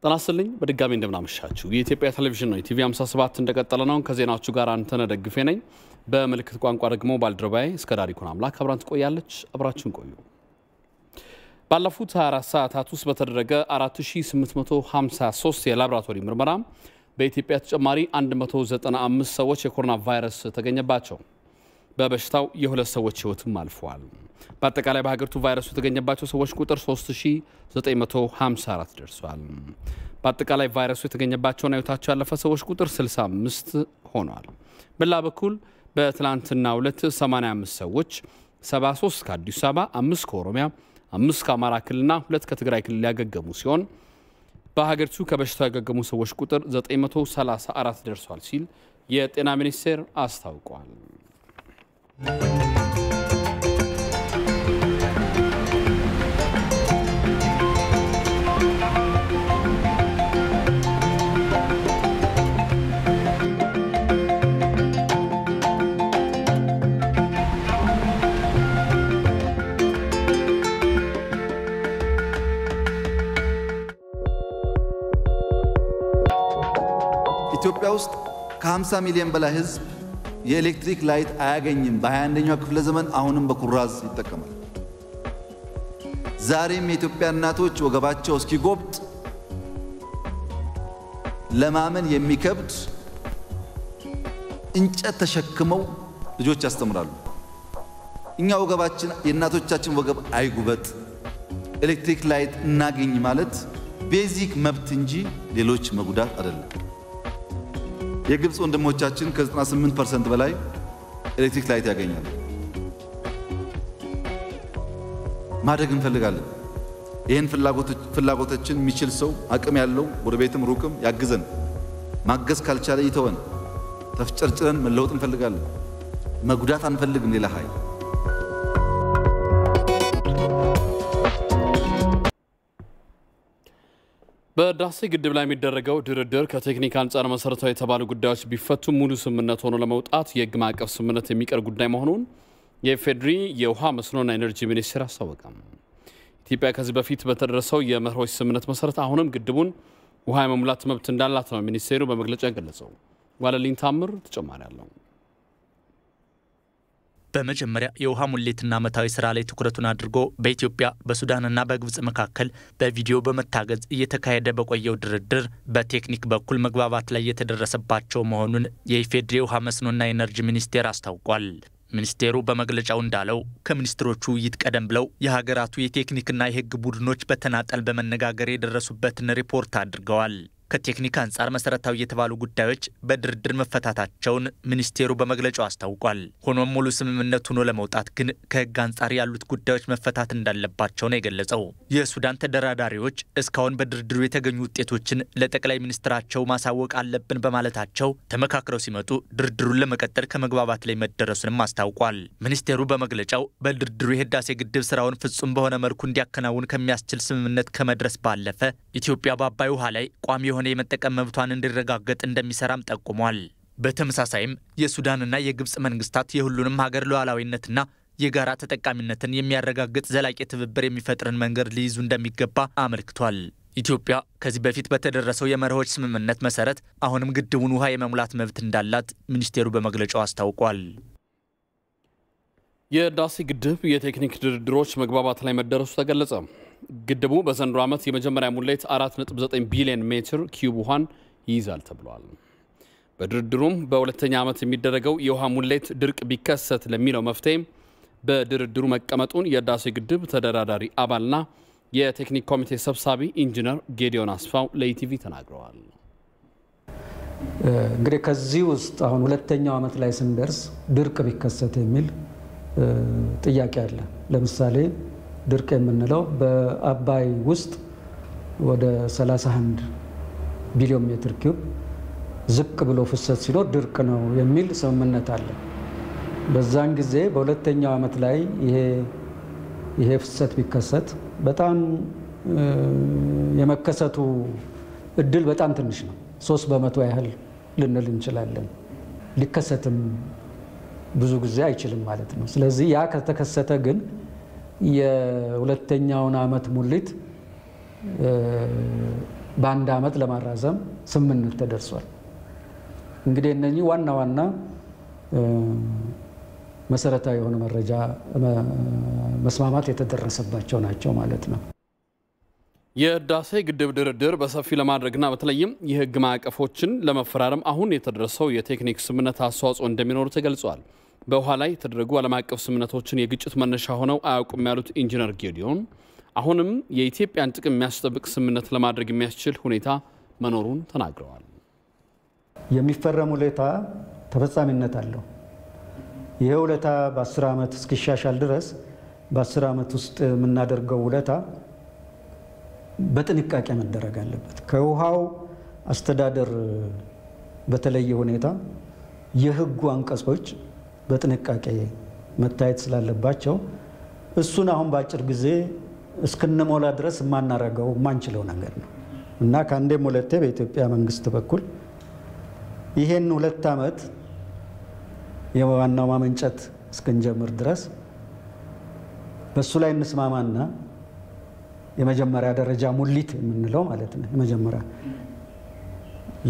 ተናስልኝ በድጋሚ እንደምናመሻችሁ የኢትዮጵያ ቴሌቪዥን ነው ቲቪ 57 እንደቀጠለ ነው ከዜናዎቹ ጋር አንተነህ ደግፌ ነኝ በመልእክት ቋንቋ ደግሞ ባልድረባዬ እስከዳሪኩን አምላክ አብራን ትቆያለች አብራችሁን ቆዩ ባለፉት 24 ሰዓታት ውስጥ በተደረገ 4853 የላብራቶሪ ምርመራ በኢትዮጵያ ተጨማሪ 195 ሰዎች የኮሮና ቫይረስ ተገኘባቸው በበሽታው የሁለት ሰዎች ህይወትም አልፈዋል በአጠቃላይ በሀገሪቱ ቫይረሱ የተገኘባቸው ሰዎች ቁጥር 3954 ደርሷል በአጠቃላይ ቫይረሱ የተገኘባቸውና ህይወታቸው ያለፈ ሰዎች ቁጥር 65 ሆኗል በላ በኩል በትላንትናው ዕለት 85 ሰዎች 73 ከአዲስ አበባ 5 ከኦሮሚያ 5 ከአማራ ክልልና 2 ከትግራይ ክልል ያገገሙ ሲሆን በሀገሪቱ ከበሽታው ያገገሙ ሰዎች ቁጥር 934 ደርሷል ሲል የጤና ሚኒስቴር አስታውቋል ኢትዮጵያ ውስጥ ከ50 ሚሊዮን በላይ ህዝብ የኤሌክትሪክ ላይት አያገኝም በ21ኛው ክፍለ ዘመን አሁንም በኩራዝ ይጠቀማል ዛሬም የኢትዮጵያ እናቶች ወገባቸው እስኪጎብጥ ለማመን የሚከብድ እንጨት ተሸክመው ልጆች ያስተምራሉ እኛ ወገባችን የእናቶቻችን ወገብ አይጉበጥ ኤሌክትሪክ ላይት እናገኝ ማለት ቤዚክ መብት እንጂ ሌሎች መጉዳት አይደለም የግብጽ ወንድሞቻችን ከ98% በላይ ኤሌክትሪክ ላይት ያገኛሉ ማድረግ እንፈልጋለን ይሄን ፍላጎታችን የሚችል ሰው አቅም ያለው ጎረቤትም ሩቅም ያግዘን ማገዝ ካልቻለ ይተወን ተፍጨርጭረን መለወጥ እንፈልጋለን መጉዳት አንፈልግም ሌላ ኃይል በዳሴ ግድብ ላይ የሚደረገው ድርድር ከቴክኒክ አንፃር መሰረታዊ የተባሉ ጉዳዮች ቢፈቱ ሙሉ ስምምነት ሆኖ ለመውጣት የህግ ማዕቀፍ ስምምነት የሚቀር ጉዳይ መሆኑን የፌድሪ የውሃ መስኖና ኢነርጂ ሚኒስቴር አስታወቀ ኢትዮጵያ ከዚህ በፊት በተደረሰው የመርሆች ስምምነት መሰረት አሁንም ግድቡን ውሃ የመሙላት መብት እንዳላት ነው ሚኒስቴሩ በመግለጫ ገለጸው ዋለልኝ ታምር ተጨማሪ አለው በመጀመሪያ የውሃ ሙሌትና መታዊ ስራ ላይ ትኩረቱን አድርጎ በኢትዮጵያ በሱዳንና በግብጽ መካከል በቪዲዮ በመታገዝ እየተካሄደ በቆየው ድርድር በቴክኒክ በኩል መግባባት ላይ የተደረሰባቸው መሆኑን የኢፌድሪ የውሃ መስኖና ኢነርጂ ሚኒስቴር አስታውቋል ሚኒስቴሩ በመግለጫው እንዳለው ከሚኒስትሮቹ ውይይት ቀደም ብለው የሀገራቱ የቴክኒክና የህግ ቡድኖች በተናጠል በመነጋገር የደረሱበትን ሪፖርት አድርገዋል ከቴክኒክ አንፃር መሰረታዊ የተባሉ ጉዳዮች በድርድር መፈታታቸውን ሚኒስቴሩ በመግለጫው አስታውቋል ሆኖም ሙሉ ስምምነት ሆኖ ለመውጣት ግን ከህግ አንፃር ያሉት ጉዳዮች መፈታት እንዳለባቸው ነው የገለጸው የሱዳን ተደራዳሪዎች እስካሁን በድርድሩ የተገኙ ውጤቶችን ለጠቅላይ ሚኒስትራቸው ማሳወቅ አለብን በማለታቸው ተመካክረው ሲመጡ ድርድሩን ለመቀጠል ከመግባባት ላይ መደረሱንም አስታውቋል ሚኒስቴሩ በመግለጫው በድርድሩ የህዳሴ ግድብ ስራውን ፍጹም በሆነ መልኩ እንዲያከናውን ከሚያስችል ስምምነት ከመድረስ ባለፈ ኢትዮጵያ በአባይ ውሃ ላይ ቋሚ የሆነ የመጠቀም መብቷን እንዲረጋገጥ እንደሚሰራም ጠቁሟል በተመሳሳይም የሱዳንና የግብጽ መንግስታት የሁሉንም ሀገር ሉዓላዊነትና የጋራ ተጠቃሚነትን የሚያረጋግጥ ዘላቂ ትብብር የሚፈጥርን መንገድ ሊይዙ እንደሚገባ አመልክቷል ኢትዮጵያ ከዚህ በፊት በተደረሰው የመርሆች ስምምነት መሰረት አሁንም ግድቡን ውሃ የመሙላት መብት እንዳላት ሚኒስቴሩ በመግለጫው አስታውቋል የዳሴ ግድብ የቴክኒክ ድርድሮች መግባባት ላይ መደረሱ ተገለጸ ግድቡ በዘንድሮ ዓመት የመጀመሪያ ሙሌት 4.9 ቢሊዮን ሜትር ኪዩብ ውሃን ይይዛል ተብሏል በድርድሩም በሁለተኛ ዓመት የሚደረገው የውሃ ሙሌት ድርቅ ቢከሰት ለሚለው መፍትሄ በድርድሩ መቀመጡን የዳሴ ግድብ ተደራዳሪ አባልና የቴክኒክ ኮሚቴ ሰብሳቢ ኢንጂነር ጌዲዮን አስፋው ለኢቲቪ ተናግረዋል እንግዲህ ከዚህ ውስጥ አሁን ሁለተኛው ዓመት ላይ ስንደርስ ድርቅ ቢከሰት የሚል ጥያቄ አለ ለምሳሌ ድርቅ የምንለው በአባይ ውስጥ ወደ 31 ቢሊዮን ሜትር ኪዩብ ዝቅ ብሎ ፍሰት ሲኖር ድርቅ ነው የሚል ስምምነት አለ በዛን ጊዜ በሁለተኛው ዓመት ላይ ይሄ ፍሰት ቢከሰት በጣም የመከሰቱ እድል በጣም ትንሽ ነው 3% ያህል ልንል እንችላለን ሊከሰትም ብዙ ጊዜ አይችልም ማለት ነው ስለዚህ ያ ከተከሰተ ግን የሁለተኛውን ዓመት ሙሊት በአንድ ዓመት ለማራዘም ስምምነት ተደርሷል። እንግዲህ እነኚህ ዋና ዋና መሰረታዊ የሆነ መረጃ መስማማት የተደረሰባቸው ናቸው ማለት ነው። የህዳሴ ግድብ ድርድር በሰፊ ለማድረግና በተለይም የህግ ማዕቀፎችን ለመፈራረም አሁን የተደረሰው የቴክኒክ ስምምነት አስተዋጽኦ እንደሚኖር ተገልጿል። በውሃ ላይ የተደረጉ ዓለም አቀፍ ስምምነቶችን የግጭት መነሻ ሆነው አያውቁም ያሉት ኢንጂነር ጌዲዮን አሁንም የኢትዮጵያን ጥቅም የሚያስጠብቅ ስምምነት ለማድረግ የሚያስችል ሁኔታ መኖሩን ተናግረዋል። የሚፈረም ውለታ ተፈጻሚነት አለው። ይሄ ውለታ በ10 ዓመት እስኪሻሻል ድረስ በ10 ዓመት ውስጥ የምናደርገው ውለታ በጥንቃቄ መደረግ አለበት። ከውሃው አስተዳደር በተለየ ሁኔታ የህጉ አንቀጾች በጥንቃቄ መታየት ስላለባቸው እሱን አሁን በአጭር ጊዜ እስክንሞላ ድረስ የማናረገው የማንችለው ነገር ነው እና ከአንዴም ሁለቴ በኢትዮጵያ መንግስት በኩል ይሄን 2 ዓመት የዋናው ማመንጨት እስክንጀምር ድረስ በሱ ላይ እንስማማና የመጀመሪያ ደረጃ ሙሊት የምንለው ማለት ነው። የመጀመሪያ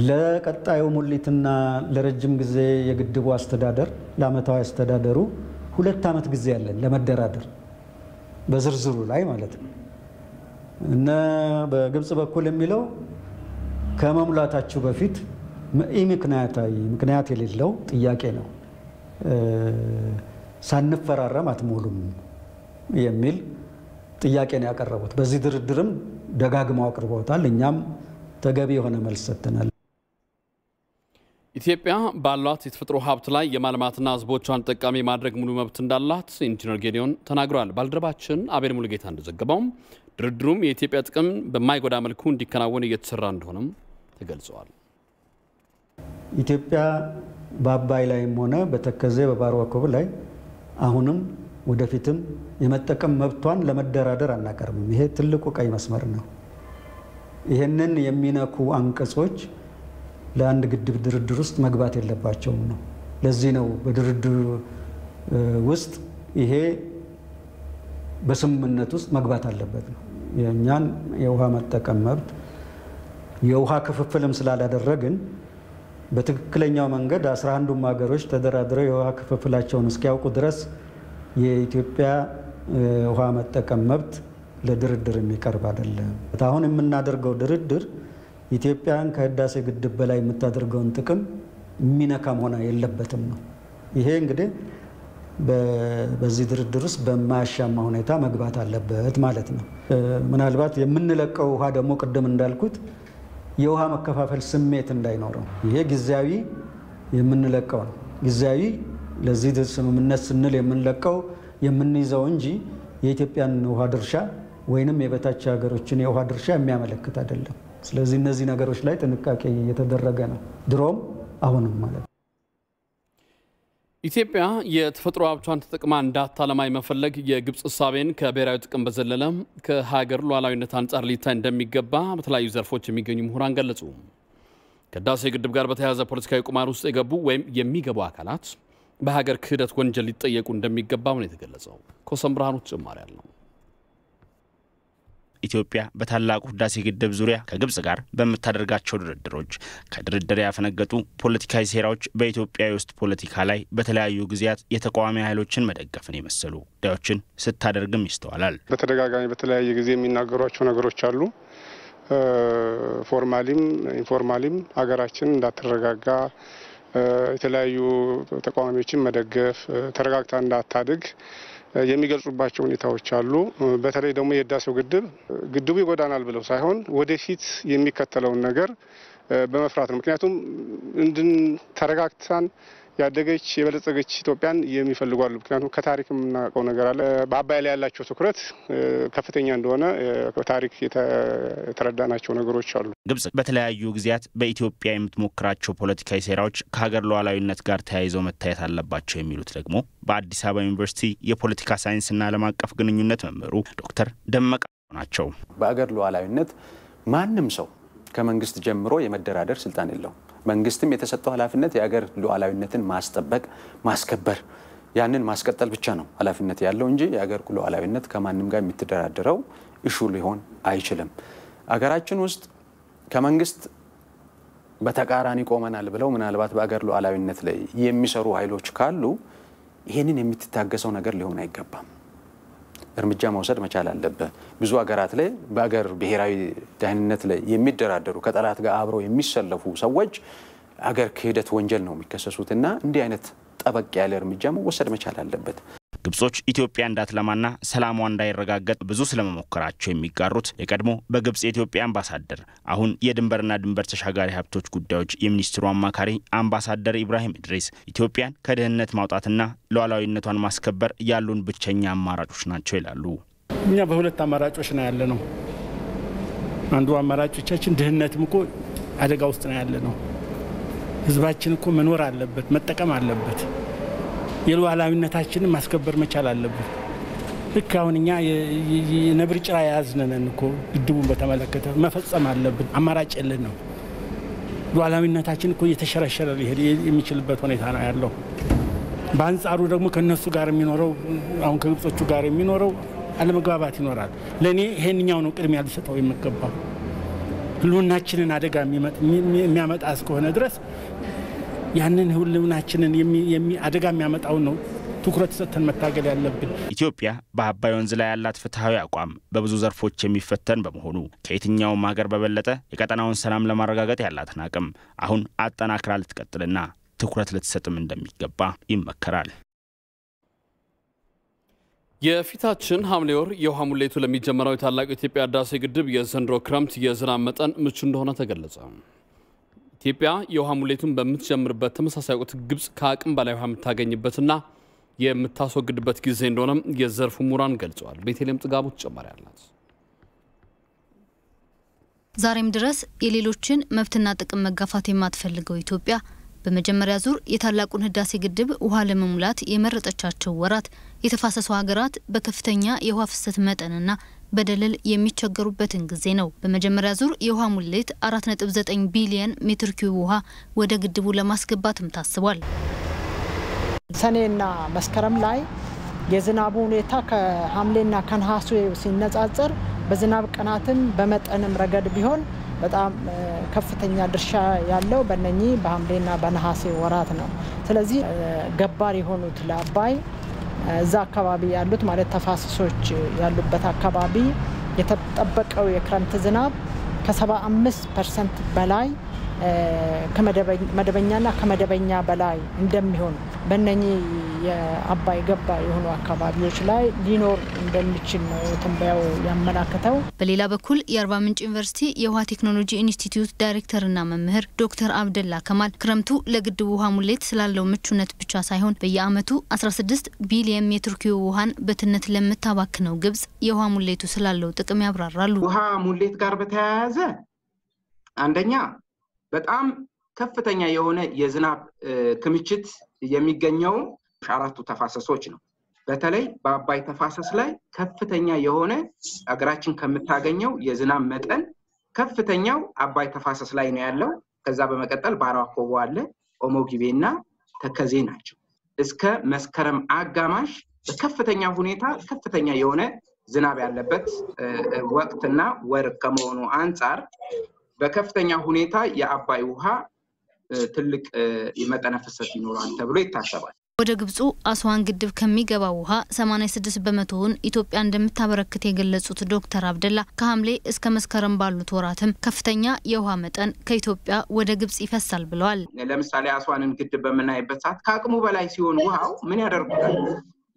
ለቀጣዩ ሙሊትና ለረጅም ጊዜ የግድቡ አስተዳደር ለአመታዊ አስተዳደሩ 2 ዓመት ጊዜ ያለን ለመደራደር በዝርዝሩ ላይ ማለት ነው። እና በግብጽ በኩል የሚለው ከመሙላታችሁ በፊት ምክንያት የሌለው ጥያቄ ነው፣ ሳንፈራረም አትሞሉም የሚል ጥያቄ ነው ያቀረቡት። በዚህ ድርድርም ደጋግመው አቅርበውታል። እኛም ተገቢ የሆነ መልስ ሰጥተናል። ኢትዮጵያ ባሏት የተፈጥሮ ሀብት ላይ የማልማትና ህዝቦቿን ጠቃሚ ማድረግ ሙሉ መብት እንዳላት ኢንጂነር ጌዲዮን ተናግረዋል። ባልደረባችን አቤል ሙሉጌታ እንደዘገበው ድርድሩም የኢትዮጵያ ጥቅም በማይጎዳ መልኩ እንዲከናወን እየተሰራ እንደሆነም ተገልጿል። ኢትዮጵያ በአባይ ላይም ሆነ በተከዜ በባሮ ወከብ ላይ አሁንም ወደፊትም የመጠቀም መብቷን ለመደራደር አናቀርብም። ይሄ ትልቁ ቀይ መስመር ነው። ይሄንን የሚነኩ አንቀጾች ለአንድ ግድብ ድርድር ውስጥ መግባት የለባቸውም ነው። ለዚህ ነው በድርድር ውስጥ ይሄ በስምምነት ውስጥ መግባት አለበት ነው። የኛን የውሃ መጠቀም መብት የውሃ ክፍፍልም ስላላደረግን በትክክለኛው መንገድ 11ዱም ሀገሮች ተደራድረው የውሃ ክፍፍላቸውን እስኪያውቁ ድረስ የኢትዮጵያ ውሃ መጠቀም መብት ለድርድር የሚቀርብ አይደለም። አሁን የምናደርገው ድርድር ኢትዮጵያን ከህዳሴ ግድብ በላይ የምታደርገውን ጥቅም የሚነካም ሆነ የለበትም ነው። ይሄ እንግዲህ በዚህ ድርድር ውስጥ በማያሻማ ሁኔታ መግባት አለበት ማለት ነው። ምናልባት የምንለቀው ውሃ ደግሞ ቅድም እንዳልኩት የውሃ መከፋፈል ስሜት እንዳይኖረው ይሄ ጊዜያዊ የምንለቀው ነው። ጊዜያዊ ለዚህ ስምምነት ስንል የምንለቀው የምንይዘው እንጂ የኢትዮጵያን ውሃ ድርሻ ወይንም የበታች ሀገሮችን የውሃ ድርሻ የሚያመለክት አይደለም። ስለዚህ እነዚህ ነገሮች ላይ ጥንቃቄ እየተደረገ ነው፣ ድሮም አሁንም ማለት ነው። ኢትዮጵያ የተፈጥሮ ሀብቷን ተጠቅማ እንዳታለማ መፈለግ የግብጽ እሳቤን ከብሔራዊ ጥቅም በዘለለ ከሀገር ሉዓላዊነት አንጻር ሊታይ እንደሚገባ በተለያዩ ዘርፎች የሚገኙ ምሁራን ገለጹ። ከህዳሴ ግድብ ጋር በተያያዘ ፖለቲካዊ ቁማር ውስጥ የገቡ ወይም የሚገቡ አካላት በሀገር ክህደት ወንጀል ሊጠየቁ እንደሚገባ ነው የተገለጸው። ኮሰም ብርሃኑ ተጨማሪ አለው። ኢትዮጵያ በታላቁ ህዳሴ ግድብ ዙሪያ ከግብጽ ጋር በመታደርጋቸው ድርድሮች ከድርድር ያፈነገጡ ፖለቲካዊ ሴራዎች በኢትዮጵያ ውስጥ ፖለቲካ ላይ በተለያዩ ጊዜያት የተቃዋሚ ኃይሎችን መደገፍን የመሰሉ ጉዳዮችን ስታደርግም ይስተዋላል። በተደጋጋሚ በተለያየ ጊዜ የሚናገሯቸው ነገሮች አሉ። ፎርማሊም ኢንፎርማሊም ሀገራችን እንዳትረጋጋ የተለያዩ ተቃዋሚዎችን መደገፍ ተረጋግታ እንዳታድግ የሚገልጹባቸው ሁኔታዎች አሉ። በተለይ ደግሞ የህዳሴው ግድቡ ይጎዳናል ብለው ሳይሆን ወደፊት የሚከተለውን ነገር በመፍራት ነው። ምክንያቱም ተረጋግታን ያደገች የበለጸገች ኢትዮጵያን የሚፈልጓሉ። ምክንያቱም ከታሪክ የምናውቀው ነገር አለ። በአባይ ላይ ያላቸው ትኩረት ከፍተኛ እንደሆነ ከታሪክ የተረዳናቸው ነገሮች አሉ። ግብጽ በተለያዩ ጊዜያት በኢትዮጵያ የምትሞክራቸው ፖለቲካዊ ሴራዎች ከሀገር ሉዓላዊነት ጋር ተያይዘው መታየት አለባቸው የሚሉት ደግሞ በአዲስ አበባ ዩኒቨርሲቲ የፖለቲካ ሳይንስና ዓለም አቀፍ ግንኙነት መምህሩ ዶክተር ደመቀ ናቸው። በአገር ሉዓላዊነት ማንም ሰው ከመንግስት ጀምሮ የመደራደር ስልጣን የለው። መንግስትም የተሰጠው ኃላፊነት የሀገር ሉዓላዊነትን ማስጠበቅ ማስከበር ያንን ማስቀጠል ብቻ ነው ኃላፊነት ያለው እንጂ የሀገር ሉዓላዊነት ከማንም ጋር የሚተደራደረው ኢሹ ሊሆን አይችልም። አገራችን ውስጥ ከመንግስት በተቃራኒ ቆመናል ብለው ምናልባት በአገር ሉዓላዊነት ላይ የሚሰሩ ኃይሎች ካሉ ይሄንን የምትታገሰው ነገር ሊሆን አይገባም። እርምጃ መውሰድ መቻል አለበት። ብዙ ሀገራት ላይ በአገር ብሔራዊ ደህንነት ላይ የሚደራደሩ ከጠላት ጋር አብረው የሚሰለፉ ሰዎች አገር ክህደት ወንጀል ነው የሚከሰሱትና እንዲህ አይነት ጠበቅ ያለ እርምጃ መወሰድ መቻል አለበት። ግብጾች ኢትዮጵያ እንዳትለማና ሰላሟ እንዳይረጋገጥ ብዙ ስለመሞከራቸው የሚጋሩት የቀድሞ በግብጽ የኢትዮጵያ አምባሳደር አሁን የድንበርና ድንበር ተሻጋሪ ሀብቶች ጉዳዮች የሚኒስትሩ አማካሪ አምባሳደር ኢብራሂም ኢድሪስ ኢትዮጵያን ከድህነት ማውጣትና ሉዓላዊነቷን ማስከበር ያሉን ብቸኛ አማራጮች ናቸው ይላሉ። እኛ በሁለት አማራጮች ነው ያለነው። አንዱ አማራጮቻችን ድህነትም እኮ አደጋ ውስጥ ነው ያለነው። ህዝባችን እኮ መኖር አለበት፣ መጠቀም አለበት። የሉዓላዊነታችንን ማስከበር መቻል አለበት። ልክ አሁን እኛ የነብር ጭራ ያዝነን እኮ ግድቡን በተመለከተ መፈጸም አለብን። አማራጭ የለንም። ሉዓላዊነታችን እኮ እየተሸረሸረ ሊሄድ የሚችልበት ሁኔታ ነው ያለው። በአንጻሩ ደግሞ ከነሱ ጋር የሚኖረው አሁን ከግብጾቹ ጋር የሚኖረው አለመግባባት ይኖራል። ለኔ ይሄንኛው ነው ቅድሚያ ሊሰጠው የሚገባው። ህልውናችንን አደጋ የሚያመጣ እስከሆነ ድረስ ያንን ህልውናችንን አደጋ የሚያመጣው ነው ትኩረት ሰጥተን መታገል ያለብን። ኢትዮጵያ በአባይ ወንዝ ላይ ያላት ፍትሃዊ አቋም በብዙ ዘርፎች የሚፈተን በመሆኑ ከየትኛውም ሀገር በበለጠ የቀጠናውን ሰላም ለማረጋገጥ ያላትን አቅም አሁን አጠናክራ ልትቀጥልና ትኩረት ልትሰጥም እንደሚገባ ይመከራል። የፊታችን ሐምሌ ወር የውሃ ሙሌቱ ለሚጀምረው የታላቁ ኢትዮጵያ ህዳሴ ግድብ የዘንድሮ ክረምት የዝናብ መጠን ምቹ እንደሆነ ተገለጸ። ኢትዮጵያ የውሃ ሙሌቱን በምትጀምርበት ተመሳሳይ ወቅት ግብጽ ከአቅም በላይ ውሃ የምታገኝበትና የምታስወግድበት ጊዜ እንደሆነ የዘርፉ ምሁራን ገልጸዋል። ቤተልሔም ጥጋቡ ተጨማሪ አላት። ዛሬም ድረስ የሌሎችን መብትና ጥቅም መጋፋት የማትፈልገው ኢትዮጵያ በመጀመሪያ ዙር የታላቁን ህዳሴ ግድብ ውሃ ለመሙላት የመረጠቻቸው ወራት የተፋሰሱ ሀገራት በከፍተኛ የውሃ ፍሰት መጠንና በደለል የሚቸገሩበትን ጊዜ ነው። በመጀመሪያ ዙር የውሃ ሙሌት 4.9 ቢሊዮን ሜትር ኪዩብ ውሃ ወደ ግድቡ ለማስገባትም ታስቧል። ሰኔና መስከረም ላይ የዝናቡ ሁኔታ ከሐምሌና ከነሐሴ ሲነጻጸር በዝናብ ቀናትም በመጠንም ረገድ ቢሆን በጣም ከፍተኛ ድርሻ ያለው በእነኚህ በሐምሌና በነሐሴ ወራት ነው። ስለዚህ ገባር የሆኑት ለአባይ እዛ አካባቢ ያሉት ማለት ተፋሰሶች ያሉበት አካባቢ የተጠበቀው የክረምት ዝናብ ከ75% በላይ ከመደበኛና ከመደበኛ በላይ እንደሚሆን በእነኚህ የአባይ ገባር የሆኑ አካባቢዎች ላይ ሊኖር እንደሚችል ነው ትንበያው ያመላክተው። በሌላ በኩል የአርባ ምንጭ ዩኒቨርሲቲ የውሃ ቴክኖሎጂ ኢንስቲትዩት ዳይሬክተርና መምህር ዶክተር አብደላ ከማል ክረምቱ ለግድቡ ውሃ ሙሌት ስላለው ምቹነት ብቻ ሳይሆን በየአመቱ 16 ቢሊዮን ሜትር ኪዩብ ውሃን በትነት ለምታባክነው ግብጽ የውሃ ሙሌቱ ስላለው ጥቅም ያብራራሉ። ውሃ ሙሌት ጋር በተያያዘ አንደኛ በጣም ከፍተኛ የሆነ የዝናብ ክምችት የሚገኘው አራቱ ተፋሰሶች ነው። በተለይ በአባይ ተፋሰስ ላይ ከፍተኛ የሆነ አገራችን ከምታገኘው የዝናብ መጠን ከፍተኛው አባይ ተፋሰስ ላይ ነው ያለው። ከዛ በመቀጠል ባራኮቦ አለ፣ ኦሞጊቤና ተከዜ ናቸው። እስከ መስከረም አጋማሽ በከፍተኛ ሁኔታ ከፍተኛ የሆነ ዝናብ ያለበት ወቅትና ወር ከመሆኑ አንፃር በከፍተኛ ሁኔታ የአባይ ውሃ ትልቅ የመጠነ ፍሰት ይኖራል ተብሎ ይታሰባል። ወደ ግብጹ አስዋን ግድብ ከሚገባው ውሃ 86 በመቶውን ኢትዮጵያ እንደምታበረክት የገለጹት ዶክተር አብደላ ከሐምሌ እስከ መስከረም ባሉት ወራትም ከፍተኛ የውሃ መጠን ከኢትዮጵያ ወደ ግብጽ ይፈሳል ብለዋል። ለምሳሌ አስዋንን ግድብ በመናይበት ሰዓት ከአቅሙ በላይ ሲሆን ውሃው ምን ያደርጉታል?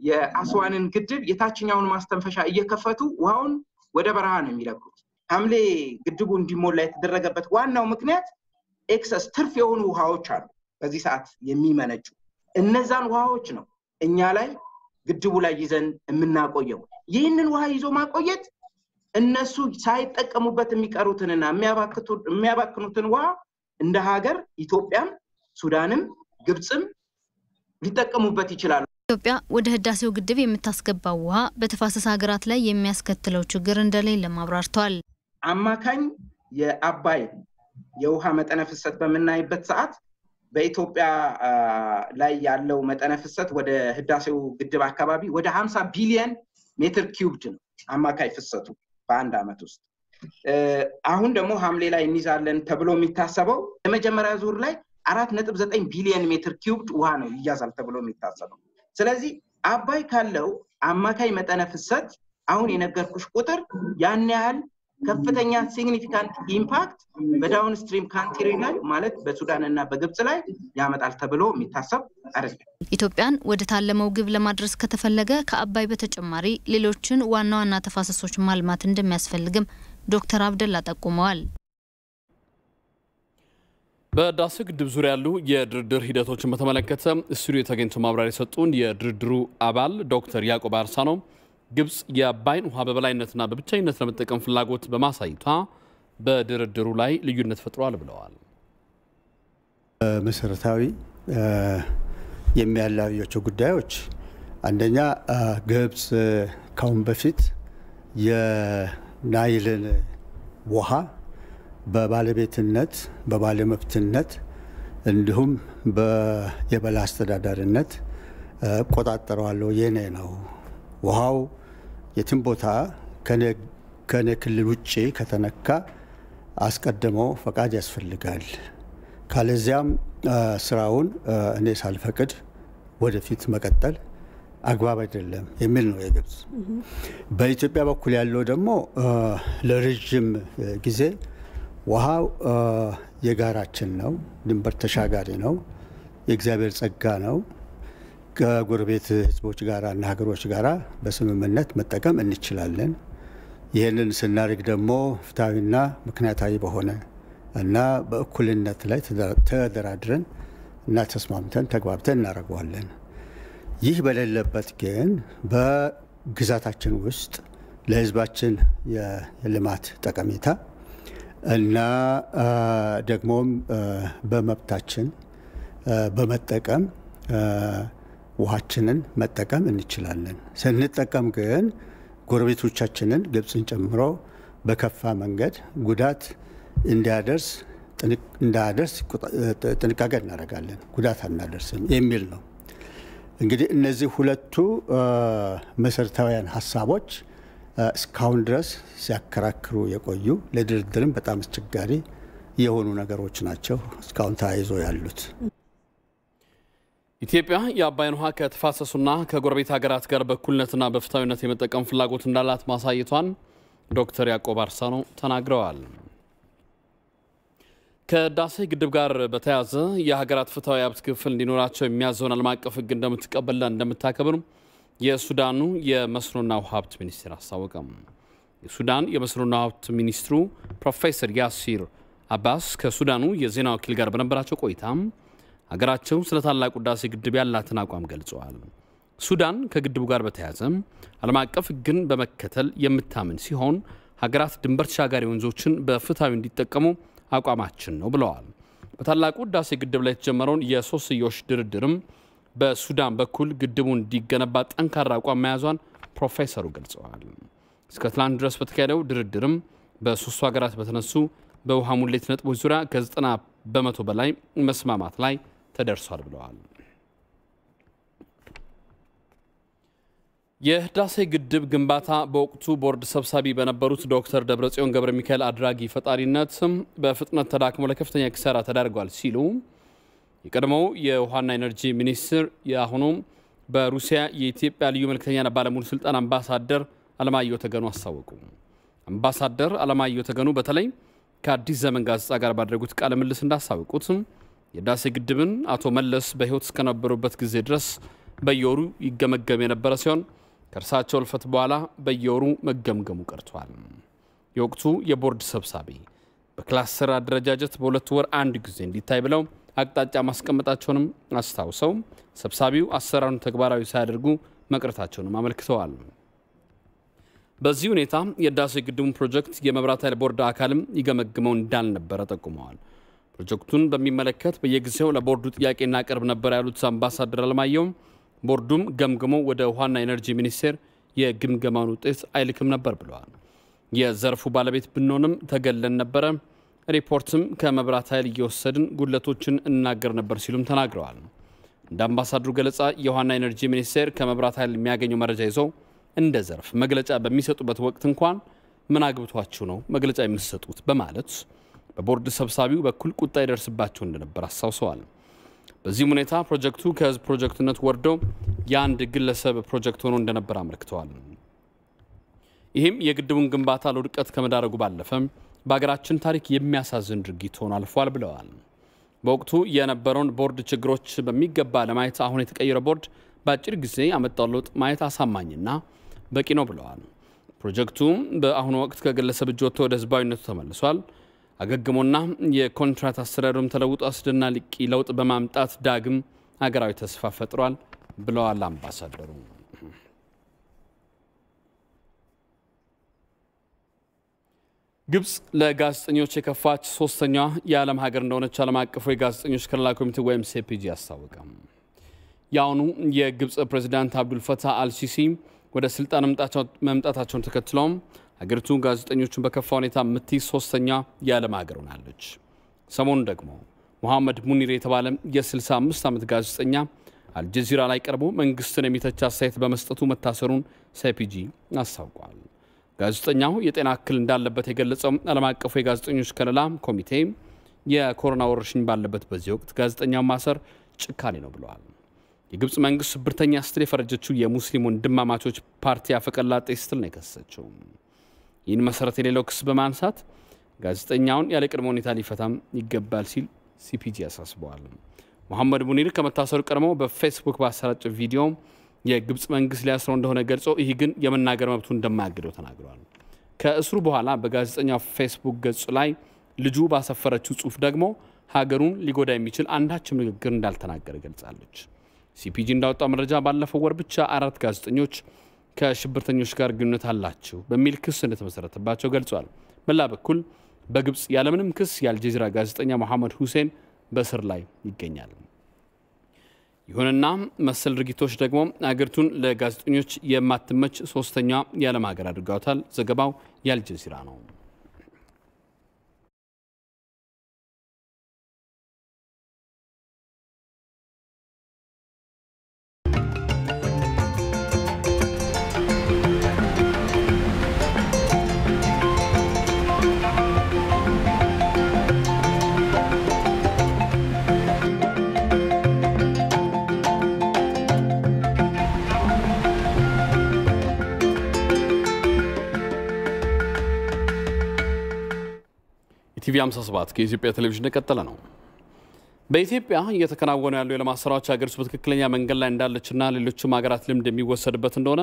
የአስዋንን ግድብ የታችኛውን ማስተንፈሻ እየከፈቱ ውሃውን ወደ በረሃ ነው የሚለቁት። ሐምሌ ግድቡ እንዲሞላ የተደረገበት ዋናው ምክንያት ኤክሰስ ትርፍ የሆኑ ውሃዎች አሉ በዚህ ሰዓት የሚመነጩ እነዛን ውሃዎች ነው እኛ ላይ ግድቡ ላይ ይዘን የምናቆየው። ይህንን ውሃ ይዞ ማቆየት እነሱ ሳይጠቀሙበት የሚቀሩትንና የሚያባክኑትን ውሃ እንደ ሀገር ኢትዮጵያም ሱዳንም ግብጽም ሊጠቀሙበት ይችላሉ። ኢትዮጵያ ወደ ህዳሴው ግድብ የምታስገባው ውሃ በተፋሰስ ሀገራት ላይ የሚያስከትለው ችግር እንደሌለ ማብራርተዋል። አማካኝ የአባይ የውሃ መጠነ ፍሰት በመናይበት ሰዓት በኢትዮጵያ ላይ ያለው መጠነ ፍሰት ወደ ህዳሴው ግድብ አካባቢ ወደ 50 ቢሊዮን ሜትር ኪዩብድ ነው አማካይ ፍሰቱ በአንድ አመት ውስጥ። አሁን ደግሞ ሐምሌ ላይ እንይዛለን ተብሎ የሚታሰበው የመጀመሪያ ዙር ላይ 4.9 ቢሊዮን ሜትር ኪዩብድ ውሃ ነው ይያዛል ተብሎ የሚታሰበው። ስለዚህ አባይ ካለው አማካይ መጠነ ፍሰት አሁን የነገርኩሽ ቁጥር ያን ያህል ከፍተኛ ሲግኒፊካንት ኢምፓክት በዳውን ስትሪም ካንትሪ ላይ ማለት በሱዳን እና በግብጽ ላይ ያመጣል ተብሎ የሚታሰብ አይደለም። ኢትዮጵያን ወደ ታለመው ግብ ለማድረስ ከተፈለገ ከአባይ በተጨማሪ ሌሎችን ዋና ዋና ተፋሰሶች ማልማት እንደሚያስፈልግም ዶክተር አብደላ ጠቁመዋል። በህዳሴ ግድብ ዙሪያ ያሉ የድርድር ሂደቶችን በተመለከተ ስቱዲዮ ተገኝተው ማብራሪያ የሰጡን የድርድሩ አባል ዶክተር ያዕቆብ አርሳኖ ግብጽ የአባይን ውሃ በበላይነትና በብቸኝነት ለመጠቀም ፍላጎት በማሳየቷ በድርድሩ ላይ ልዩነት ፈጥሯል ብለዋል። መሰረታዊ የሚያለያዩቸው ጉዳዮች አንደኛ ግብጽ ካሁን በፊት የናይልን ውሃ በባለቤትነት በባለመብትነት እንዲሁም የበላይ አስተዳዳሪነት ቆጣጠረዋለሁ የኔ ነው ውሃው የትም ቦታ ከኔ ክልል ውጪ ከተነካ አስቀድሞ ፈቃድ ያስፈልጋል ካለዚያም ስራውን እኔ ሳልፈቅድ ወደፊት መቀጠል አግባብ አይደለም የሚል ነው የግብጽ። በኢትዮጵያ በኩል ያለው ደግሞ ለረጅም ጊዜ ውሃው የጋራችን ነው ድንበር ተሻጋሪ ነው የእግዚአብሔር ጸጋ ነው ከጎረቤት ህዝቦች ጋራና ሀገሮች ጋራ በስምምነት መጠቀም እንችላለን ይሄንን ስናርግ ደግሞ ፍትሃዊና ምክንያታዊ በሆነ እና በእኩልነት ላይ ተደራድረን እና ተስማምተን ተግባብተን እናደርገዋለን ይህ በሌለበት ግን በግዛታችን ውስጥ ለህዝባችን የልማት ጠቀሜታ እና ደግሞም በመብታችን በመጠቀም ውሃችንን መጠቀም እንችላለን ስንጠቀም ግን ጎረቤቶቻችንን ግብጽን ጨምሮ በከፋ መንገድ ጉዳት እንዳያደርስ ጥንቃቄ እናደርጋለን ጉዳት አናደርስም የሚል ነው እንግዲህ እነዚህ ሁለቱ መሰረታዊያን ሐሳቦች እስካሁን ድረስ ሲያከራክሩ የቆዩ ለድርድርም በጣም አስቸጋሪ የሆኑ ነገሮች ናቸው እስካሁን ተያይዞ ያሉት ኢትዮጵያ የአባይን ውሃ ከተፋሰሱና ከጎረቤት ሀገራት ጋር በእኩልነትና በፍትሃዊነት የመጠቀም ፍላጎት እንዳላት ማሳየቷን ዶክተር ያዕቆብ አርሳኖ ተናግረዋል። ከህዳሴ ግድብ ጋር በተያያዘ የሀገራት ፍትሃዊ ሀብት ክፍል እንዲኖራቸው የሚያዘውን ዓለም አቀፍ ሕግ እንደምትቀበልና እንደምታከብር የሱዳኑ የመስኖና ውሃ ሀብት ሚኒስትር አስታወቀም። የሱዳን የመስኖና ሀብት ሚኒስትሩ ፕሮፌሰር ያሲር አባስ ከሱዳኑ የዜና ወኪል ጋር በነበራቸው ቆይታ ሀገራቸው ስለ ታላቁ ህዳሴ ግድብ ያላትን አቋም ገልጸዋል። ሱዳን ከግድቡ ጋር በተያያዘ ዓለም አቀፍ ሕግን በመከተል የምታምን ሲሆን ሀገራት ድንበር ተሻጋሪ ወንዞችን በፍትሃዊ እንዲጠቀሙ አቋማችን ነው ብለዋል። በታላቁ ህዳሴ ግድብ ላይ የተጀመረውን የሶስትዮሽ ድርድርም በሱዳን በኩል ግድቡ እንዲገነባ ጠንካራ አቋም መያዟን ፕሮፌሰሩ ገልጸዋል። እስከ ትላንት ድረስ በተካሄደው ድርድርም በሶስቱ ሀገራት በተነሱ በውሃ ሙሌት ነጥቦች ዙሪያ ከ90 በመቶ በላይ መስማማት ላይ ተደርሷል ብለዋል። የህዳሴ ግድብ ግንባታ በወቅቱ ቦርድ ሰብሳቢ በነበሩት ዶክተር ደብረጽዮን ገብረ ሚካኤል አድራጊ ፈጣሪነት በፍጥነት ተዳክሞ ለከፍተኛ ኪሳራ ተዳርጓል ሲሉ የቀድሞው የውሃና ኢነርጂ ሚኒስትር የአሁኑ በሩሲያ የኢትዮጵያ ልዩ መልእክተኛና ባለሙሉ ስልጣን አምባሳደር አለማየሁ ተገኑ አስታወቁ። አምባሳደር አለማየሁ ተገኑ በተለይ ከአዲስ ዘመን ጋዜጣ ጋር ባደረጉት ቃለ ምልልስ እንዳስታወቁት የህዳሴ ግድብን አቶ መለስ በህይወት እስከነበሩበት ጊዜ ድረስ በየወሩ ይገመገም የነበረ ሲሆን ከእርሳቸው እልፈት በኋላ በየወሩ መገምገሙ ቀርቷል። የወቅቱ የቦርድ ሰብሳቢ በክላስተር አደረጃጀት በሁለት ወር አንድ ጊዜ እንዲታይ ብለው አቅጣጫ ማስቀመጣቸውንም አስታውሰው ሰብሳቢው አሰራሩን ተግባራዊ ሳያደርጉ መቅረታቸውንም አመልክተዋል። በዚህ ሁኔታ የህዳሴ ግድቡን ፕሮጀክት የመብራት ኃይል ቦርድ አካልም ይገመግመው እንዳልነበረ ጠቁመዋል። ፕሮጀክቱን በሚመለከት በየጊዜው ለቦርዱ ጥያቄ እናቀርብ ነበር ያሉት አምባሳደር አለማየሁ ቦርዱም ገምግሞ ወደ ውሃና ኢነርጂ ሚኒስቴር የግምገማውን ውጤት አይልክም ነበር ብለዋል። የዘርፉ ባለቤት ብንሆንም ተገለን ነበረ፣ ሪፖርትም ከመብራት ኃይል እየወሰድን ጉድለቶችን እናገር ነበር ሲሉም ተናግረዋል። እንደ አምባሳደሩ ገለጻ የውሃና ኢነርጂ ሚኒስቴር ከመብራት ኃይል የሚያገኘው መረጃ ይዞ እንደ ዘርፍ መግለጫ በሚሰጡበት ወቅት እንኳን ምን አግብቷችሁ ነው መግለጫ የምትሰጡት በማለት በቦርድ ሰብሳቢው በኩል ቁጣ ይደርስባቸው እንደነበር አስታውሰዋል። በዚህም ሁኔታ ፕሮጀክቱ ከህዝብ ፕሮጀክትነት ወርዶ የአንድ ግለሰብ ፕሮጀክት ሆኖ እንደነበር አመልክተዋል። ይህም የግድቡን ግንባታ ለውድቀት ከመዳረጉ ባለፈ በሀገራችን ታሪክ የሚያሳዝን ድርጊት ሆኖ አልፏል ብለዋል። በወቅቱ የነበረውን ቦርድ ችግሮች በሚገባ ለማየት አሁን የተቀየረ ቦርድ በአጭር ጊዜ ያመጣው ለውጥ ማየት አሳማኝና በቂ ነው ብለዋል። ፕሮጀክቱ በአሁኑ ወቅት ከግለሰብ እጅ ወጥቶ ወደ ህዝባዊነቱ ተመልሷል። አገግሞና የኮንትራት አስተዳደሩም ተለውጦ አስደናቂ ለውጥ በማምጣት ዳግም ሀገራዊ ተስፋ ፈጥሯል ብለዋል አምባሳደሩ። ግብጽ ለጋዜጠኞች የከፋች ሶስተኛዋ የዓለም ሀገር እንደሆነች ዓለም አቀፉ የጋዜጠኞች ከለላ ኮሚቴ ወይም ሲፒጂ አስታወቀ። የአሁኑ የግብጽ ፕሬዝዳንት አብዱል ፈታህ አልሲሲ ወደ ስልጣን መምጣታቸውን ተከትሎም ሀገሪቱ ጋዜጠኞቹን በከፋ ሁኔታ የምትይዝ ሶስተኛ የዓለም ሀገር ሆናለች። ሰሞኑን ደግሞ ሙሐመድ ሙኒር የተባለ የ65 ዓመት ጋዜጠኛ አልጀዚራ ላይ ቀርቦ መንግስትን የሚተች አስተያየት በመስጠቱ መታሰሩን ሲፒጂ አስታውቋል። ጋዜጠኛው የጤና እክል እንዳለበት የገለጸው ዓለም አቀፉ የጋዜጠኞች ከለላ ኮሚቴ የኮሮና ወረርሽኝ ባለበት በዚህ ወቅት ጋዜጠኛው ማሰር ጭካኔ ነው ብለዋል። የግብጽ መንግስት ሽብርተኛ ስትል የፈረጀችው የሙስሊም ወንድማማቾች ፓርቲ አፈቀላጤ ስትል ነው የከሰሰችው። ይህን መሰረት የሌለው ክስ በማንሳት ጋዜጠኛውን ያለ ቅድመ ሁኔታ ሊፈታም ይገባል ሲል ሲፒጂ አሳስበዋል። ሙሐመድ ሙኒር ከመታሰሩ ቀድሞ በፌስቡክ ባሰራጨ ቪዲዮ የግብጽ መንግስት ሊያስረው እንደሆነ ገልጾ ይህ ግን የመናገር መብቱ እንደማያግደው ተናግሯል። ከእስሩ በኋላ በጋዜጠኛው ፌስቡክ ገጹ ላይ ልጁ ባሰፈረችው ጽሑፍ ደግሞ ሀገሩን ሊጎዳ የሚችል አንዳችም ንግግር እንዳልተናገረ ገልጻለች። ሲፒጂ እንዳወጣው መረጃ ባለፈው ወር ብቻ 4 ጋዜጠኞች ከሽብርተኞች ጋር ግንኙነት አላቸው በሚል ክስ እንደተመሰረተባቸው ገልጿል። በሌላ በኩል በግብጽ ያለምንም ክስ የአልጀዚራ ጋዜጠኛ መሐመድ ሁሴን በእስር ላይ ይገኛል። ይሁንና መሰል ድርጊቶች ደግሞ አገሪቱን ለጋዜጠኞች የማትመች ሶስተኛ የዓለም ሀገር አድርገዋታል። ዘገባው የአልጀዚራ ነው። ቲቪ 57 ከኢትዮጵያ ቴሌቪዥን ተከተለ ነው። በኢትዮጵያ እየተከናወኑ ያሉ የልማት ስራዎች ሀገሪቱ በትክክለኛ መንገድ ላይ እንዳለችና ሌሎችም ሀገራት ልምድ የሚወሰድበት እንደሆነ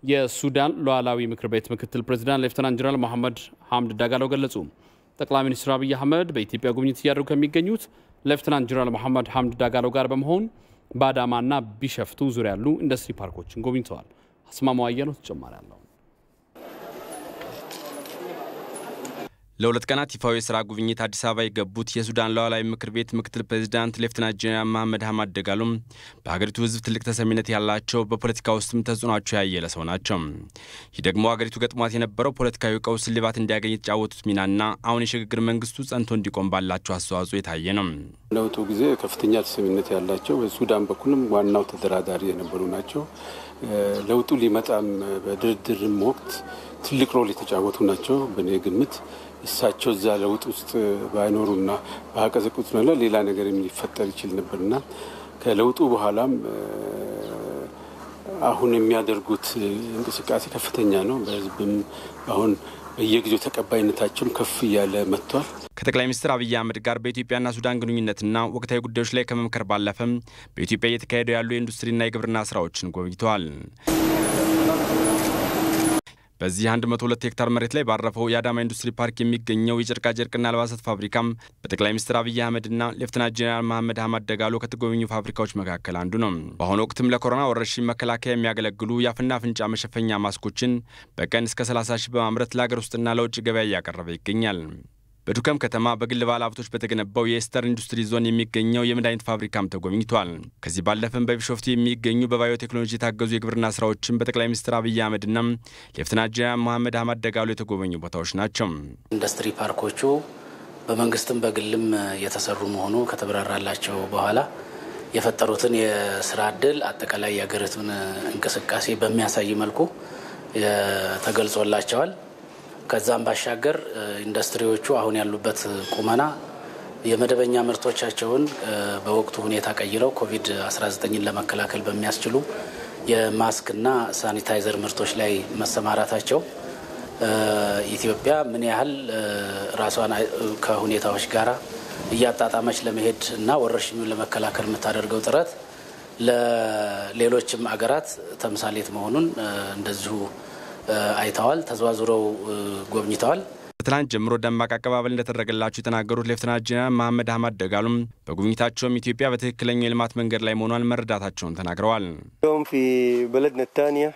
የሱዳን ሉዓላዊ ምክር ቤት ምክትል ፕሬዝዳንት ሌፍተናንት ጀነራል መሐመድ ሐምድ ዳጋሎ ገለጹ። ጠቅላይ ሚኒስትር አብይ አህመድ በኢትዮጵያ ጉብኝት እያደረጉ ከሚገኙት ሌፍተናንት ጀነራል መሐመድ ሐምድ ዳጋሎ ጋር በመሆን በአዳማና ቢሸፍቱ ዙሪያ ያሉ ኢንዱስትሪ ፓርኮችን ጎብኝተዋል። አስማማው አየነው ተጨማሪ አለው። ለሁለት ቀናት ይፋዊ የሥራ ጉብኝት አዲስ አበባ የገቡት የሱዳን ሉዓላዊ ምክር ቤት ምክትል ፕሬዝዳንት ሌፍተናንት ጀነራል መሐመድ ሐምድ ዳጋሎ በሀገሪቱ ሕዝብ ትልቅ ተሰሚነት ያላቸው በፖለቲካ ውስጥም ተጽዕኖአቸው ያየለ ሰው ናቸው። ይህ ደግሞ ሀገሪቱ ገጥሟት የነበረው ፖለቲካዊ ቀውስ ልባት እንዲያገኝ የተጫወቱት ሚናና አሁን የሽግግር መንግስቱ ጸንቶ እንዲቆም ባላቸው አስተዋጽኦ የታየ ነው። ለውጡ ጊዜ ከፍተኛ ተሰሚነት ያላቸው በሱዳን በኩልም ዋናው ተደራዳሪ የነበሩ ናቸው። ለውጡ ሊመጣም በድርድርም ወቅት ትልቅ ሮል የተጫወቱ ናቸው። በእኔ ግምት እሳቸው እዛ ለውጥ ውስጥ ባይኖሩና ባቀዘቁት ነው ሌላ ነገር ሊፈጠር ይችል ነበርና ከለውጡ በኋላም አሁን የሚያደርጉት እንቅስቃሴ ከፍተኛ ነው። በህዝብም አሁን በየጊዜው ተቀባይነታቸውም ከፍ እያለ መጥቷል። ከጠቅላይ ሚኒስትር አብይ አህመድ ጋር በኢትዮጵያና ሱዳን ግንኙነትና ወቅታዊ ጉዳዮች ላይ ከመምከር ባለፈም በኢትዮጵያ እየተካሄዱ ያሉ የኢንዱስትሪና የግብርና ስራዎችን ጎብኝተዋል። በዚህ 102 ሄክታር መሬት ላይ ባረፈው የአዳማ ኢንዱስትሪ ፓርክ የሚገኘው የጨርቃ ጨርቅና አልባሳት ፋብሪካም በጠቅላይ ሚኒስትር አብይ አህመድና ሌፍተናንት ጀነራል መሐመድ ሐምድ ዳጋሎ ከተጎበኙ ፋብሪካዎች መካከል አንዱ ነው። በአሁኑ ወቅትም ለኮሮና ወረርሽኝ መከላከያ የሚያገለግሉ የአፍና አፍንጫ መሸፈኛ ማስኮችን በቀን እስከ 30 ሺህ በማምረት ለሀገር ውስጥና ለውጭ ገበያ እያቀረበ ይገኛል። በዱከም ከተማ በግል ባለሀብቶች በተገነባው የኤስተር ኢንዱስትሪ ዞን የሚገኘው የመድኃኒት ፋብሪካም ተጎብኝቷል። ከዚህ ባለፈም በቢሾፍቱ የሚገኙ በባዮቴክኖሎጂ የታገዙ የግብርና ስራዎችን በጠቅላይ ሚኒስትር አብይ አህመድና ሌፍተናንት ጀነራል መሐመድ ሐምድ ዳጋሎ የተጎበኙ ቦታዎች ናቸው። ኢንዱስትሪ ፓርኮቹ በመንግስትም በግልም የተሰሩ መሆኑ ከተብራራላቸው በኋላ የፈጠሩትን የስራ ዕድል አጠቃላይ የሀገሪቱን እንቅስቃሴ በሚያሳይ መልኩ ተገልጾላቸዋል። ከዛም ባሻገር ኢንዱስትሪዎቹ አሁን ያሉበት ቁመና የመደበኛ ምርቶቻቸውን በወቅቱ ሁኔታ ቀይረው ኮቪድ-19ን ለመከላከል በሚያስችሉ የማስክና ሳኒታይዘር ምርቶች ላይ መሰማራታቸው ኢትዮጵያ ምን ያህል ራሷን ከሁኔታዎች ጋር እያጣጣመች ለመሄድ እና ወረርሽኙን ለመከላከል የምታደርገው ጥረት ለሌሎችም አገራት ተምሳሌት መሆኑን እንደዚሁ አይተዋል፣ ተዘዋውረው ጎብኝተዋል። ትናንት ጀምሮ ደማቅ አቀባበል እንደተደረገላቸው የተናገሩት ሌፍተናንት ጄኔራል መሐመድ አህመድ ደጋሎም በጉብኝታቸውም ኢትዮጵያ በትክክለኛው የልማት መንገድ ላይ መሆኗን መረዳታቸውን ተናግረዋል። يوم في بلدنا الثانية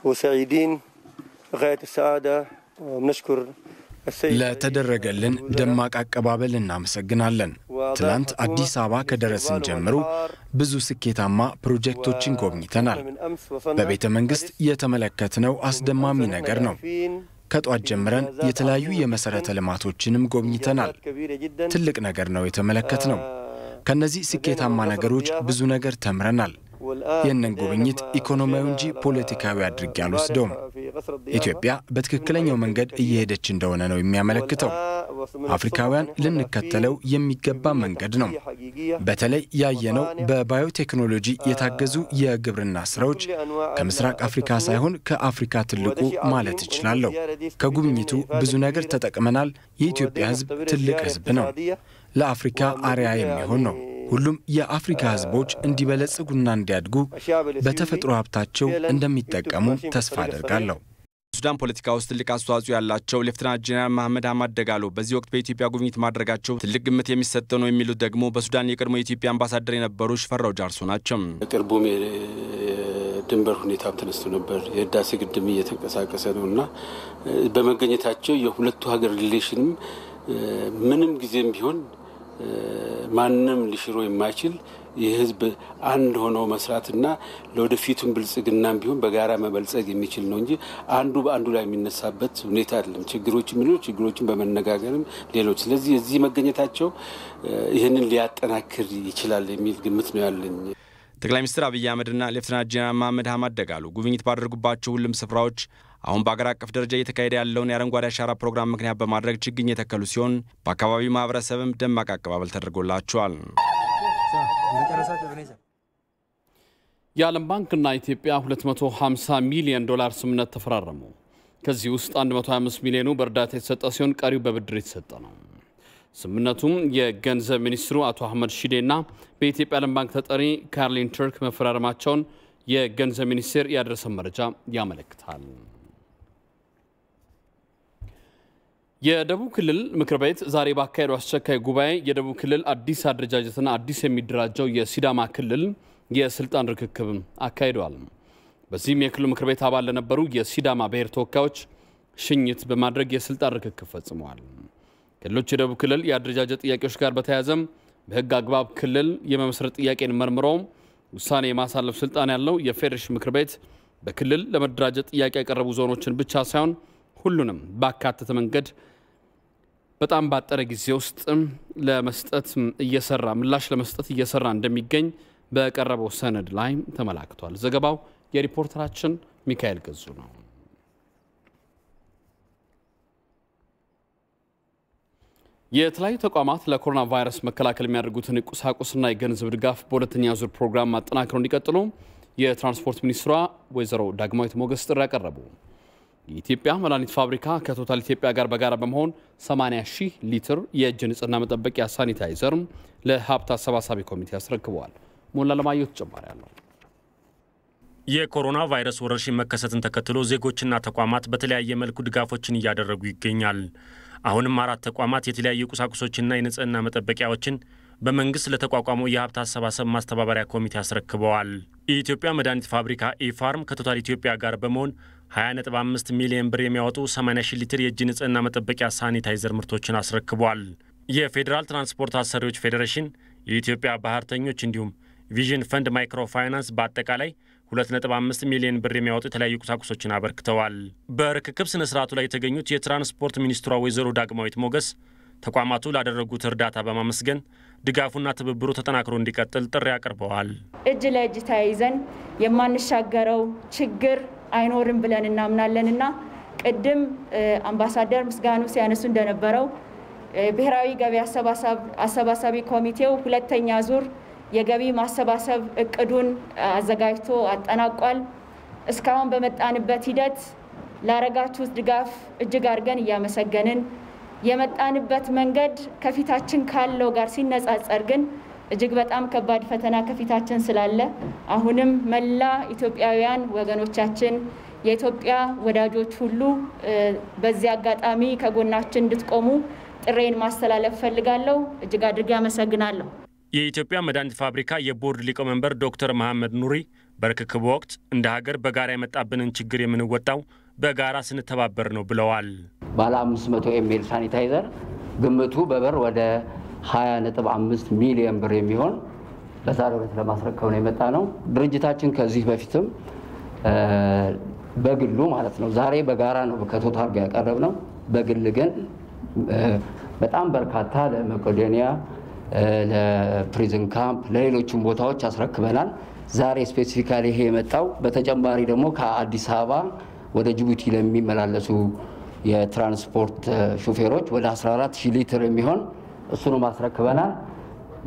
وسعيدين غاية السعادة وبنشكر ለተደረገልን ደማቅ አቀባበል እናመሰግናለን። ትላንት አዲስ አበባ ከደረስን ጀምሮ ብዙ ስኬታማ ፕሮጀክቶችን ጎብኝተናል። በቤተ መንግስት የተመለከትነው አስደማሚ ነገር ነው። ከጧት ጀምረን የተለያዩ የመሰረተ ልማቶችንም ጎብኝተናል። ትልቅ ነገር ነው የተመለከትነው። ከነዚህ ስኬታማ ነገሮች ብዙ ነገር ተምረናል። የነን ጉብኝት ኢኮኖሚያዊ እንጂ ፖለቲካዊ አድርጌ አልወስደውም። ኢትዮጵያ በትክክለኛው መንገድ እየሄደች እንደሆነ ነው የሚያመለክተው። አፍሪካውያን ልንከተለው የሚገባ መንገድ ነው። በተለይ ያየነው በባዮቴክኖሎጂ የታገዙ የግብርና ስራዎች ከምስራቅ አፍሪካ ሳይሆን ከአፍሪካ ትልቁ ማለት እችላለሁ። ከጉብኝቱ ብዙ ነገር ተጠቅመናል። የኢትዮጵያ ሕዝብ ትልቅ ሕዝብ ነው። ለአፍሪካ አርአያ የሚሆን ነው። ሁሉም የአፍሪካ ህዝቦች እንዲበለጽጉና እንዲያድጉ በተፈጥሮ ሀብታቸው እንደሚጠቀሙ ተስፋ አደርጋለሁ። ሱዳን ፖለቲካ ውስጥ ትልቅ አስተዋጽኦ ያላቸው ሌፍተናንት ጄኔራል መሐመድ አህመድ ደጋሎ በዚህ ወቅት በኢትዮጵያ ጉብኝት ማድረጋቸው ትልቅ ግምት የሚሰጠው ነው የሚሉት ደግሞ በሱዳን የቀድሞ የኢትዮጵያ አምባሳደር የነበሩ ሽፈራው ጃርሶ ናቸው። ቅርቡም ድንበር ሁኔታም ተነስቶ ነበር። የህዳሴ ግድብ እየተንቀሳቀሰ ነውና በመገኘታቸው የሁለቱ ሀገር ሪሌሽንም ምንም ጊዜም ቢሆን ማንም ሊሽሮ የማይችል የህዝብ አንድ ሆኖ መስራትና ለወደፊቱም ብልጽግናም ቢሆን በጋራ መበልጸግ የሚችል ነው እንጂ አንዱ በአንዱ ላይ የሚነሳበት ሁኔታ አይደለም። ችግሮችን በመነጋገርም ሌሎች ስለዚህ እዚህ መገኘታቸው ይህንን ሊያጠናክር ይችላል የሚል ግምት ነው ያለኝ። ጠቅላይ ሚኒስትር አብይ አህመድና ሌፍተናንት ጄኔራል መሐመድ አህመድ ደጋሎ ጉብኝት ባደረጉባቸው ሁሉም ስፍራዎች አሁን በአገር አቀፍ ደረጃ እየተካሄደ ያለውን የአረንጓዴ አሻራ ፕሮግራም ምክንያት በማድረግ ችግኝ የተከሉ ሲሆን በአካባቢው ማህበረሰብም ደማቅ አቀባበል ተደርጎላቸዋል። የዓለም ባንክና ኢትዮጵያ $250 ሚሊዮን ስምምነት ተፈራረሙ። ከዚህ ውስጥ 125 ሚሊዮኑ በእርዳታ የተሰጠ ሲሆን ቀሪው በብድር የተሰጠ ነው። ስምምነቱም የገንዘብ ሚኒስትሩ አቶ አህመድ ሺዴና በኢትዮጵያ ዓለም ባንክ ተጠሪ ካርሊን ተርክ መፈራረማቸውን የገንዘብ ሚኒስቴር ያደረሰው መረጃ ያመለክታል። የደቡብ ክልል ምክር ቤት ዛሬ ባካሄደው አስቸኳይ ጉባኤ የደቡብ ክልል አዲስ አደረጃጀትና አዲስ የሚደራጀው የሲዳማ ክልል የስልጣን ርክክብ አካሂደዋል። በዚህም የክልሉ ምክር ቤት አባል ለነበሩ የሲዳማ ብሔር ተወካዮች ሽኝት በማድረግ የስልጣን ርክክብ ፈጽመዋል። ክልሎች የደቡብ ክልል የአደረጃጀት ጥያቄዎች ጋር በተያያዘም በህግ አግባብ ክልል የመመስረት ጥያቄን መርምሮ ውሳኔ የማሳለፍ ስልጣን ያለው የፌዴሬሽን ምክር ቤት በክልል ለመደራጀት ጥያቄ ያቀረቡ ዞኖችን ብቻ ሳይሆን ሁሉንም ባካተተ መንገድ በጣም ባጠረ ጊዜ ውስጥ ምላሽ ለመስጠት እየሰራ እንደሚገኝ በቀረበው ሰነድ ላይ ተመላክቷል። ዘገባው የሪፖርተራችን ሚካኤል ገዙ ነው። የተለያዩ ተቋማት ለኮሮና ቫይረስ መከላከል የሚያደርጉትን ቁሳቁስና የገንዘብ ድጋፍ በሁለተኛ ዙር ፕሮግራም ማጠናከረው እንዲቀጥሉ የትራንስፖርት ሚኒስትሯ ወይዘሮ ዳግማዊት ሞገስ ጥሪ ያቀረቡ። የኢትዮጵያ መድኃኒት ፋብሪካ ከቶታል ኢትዮጵያ ጋር በጋራ በመሆን 80,000 ሊትር የእጅ ንጽህና መጠበቂያ ሳኒታይዘር ለሀብት አሰባሳቢ ኮሚቴ አስረክበዋል። ሞላ ለማየሁ ተጨማሪ አለው። የኮሮና ቫይረስ ወረርሽኝ መከሰትን ተከትሎ ዜጎችና ተቋማት በተለያየ መልኩ ድጋፎችን እያደረጉ ይገኛል። አሁንም 4 ተቋማት የተለያዩ ቁሳቁሶችና የንጽህና መጠበቂያዎችን በመንግስት ለተቋቋመው የሀብት አሰባሰብ ማስተባበሪያ ኮሚቴ አስረክበዋል። የኢትዮጵያ መድኃኒት ፋብሪካ ኢፋርም ከቶታል ኢትዮጵያ ጋር በመሆን 20.5 ሚሊዮን ብር የሚያወጡ 80,000 ሊትር የእጅ ንጽህና መጠበቂያ ሳኒታይዘር ምርቶችን አስረክቧል። የፌዴራል ትራንስፖርት አሰሪዎች ፌዴሬሽን፣ የኢትዮጵያ ባህርተኞች እንዲሁም ቪዥን ፈንድ ማይክሮ ፋይናንስ በአጠቃላይ 2.5 ሚሊዮን ብር የሚያወጡ የተለያዩ ቁሳቁሶችን አበርክተዋል። በርክክብ ስነ ስርዓቱ ላይ የተገኙት የትራንስፖርት ሚኒስትሯ ወይዘሮ ዳግማዊት ሞገስ ተቋማቱ ላደረጉት እርዳታ በማመስገን ድጋፉና ትብብሩ ተጠናክሮ እንዲቀጥል ጥሪ አቅርበዋል። እጅ ለእጅ ተያይዘን የማንሻገረው ችግር አይኖርም ብለን እናምናለንና ቅድም አምባሳደር ምስጋኑ ሲያነሱ እንደነበረው ብሔራዊ ገቢ አሰባሳቢ ኮሚቴው ሁለተኛ ዙር የገቢ ማሰባሰብ እቅዱን አዘጋጅቶ አጠናቋል። እስካሁን በመጣንበት ሂደት ላረጋችሁት ድጋፍ እጅግ አድርገን እያመሰገንን የመጣንበት መንገድ ከፊታችን ካለው ጋር ሲነጻጸር ግን እጅግ በጣም ከባድ ፈተና ከፊታችን ስላለ አሁንም መላ ኢትዮጵያውያን ወገኖቻችን የኢትዮጵያ ወዳጆች ሁሉ በዚህ አጋጣሚ ከጎናችን እንድትቆሙ ጥሬን ማስተላለፍ ፈልጋለሁ። እጅግ አድርጌ አመሰግናለሁ። የኢትዮጵያ መድኃኒት ፋብሪካ የቦርድ ሊቀመንበር ዶክተር መሐመድ ኑሪ በርክክብ ወቅት እንደ ሀገር በጋራ የመጣብንን ችግር የምንወጣው በጋራ ስንተባበር ነው ብለዋል። ባለ 500 ኤምኤል ሳኒታይዘር ግምቱ በብር ወደ 20.5 ሚሊዮን ብር የሚሆን በዛሬው ዕለት ለማስረከብ ነው የመጣ ነው። ድርጅታችን ከዚህ በፊትም በግሉ ማለት ነው ዛሬ በጋራ ነው ከቶታል ጋር ያቀረብ ነው። በግል ግን በጣም በርካታ ለመቄዶንያ ለፕሪዝን ካምፕ ለሌሎችም ቦታዎች አስረክበናል። ዛሬ ስፔሲፊካሊ ይሄ የመጣው በተጨማሪ ደግሞ ከአዲስ አበባ ወደ ጅቡቲ ለሚመላለሱ የትራንስፖርት ሹፌሮች ወደ 14000 ሊትር የሚሆን እሱንም አስረክበናል።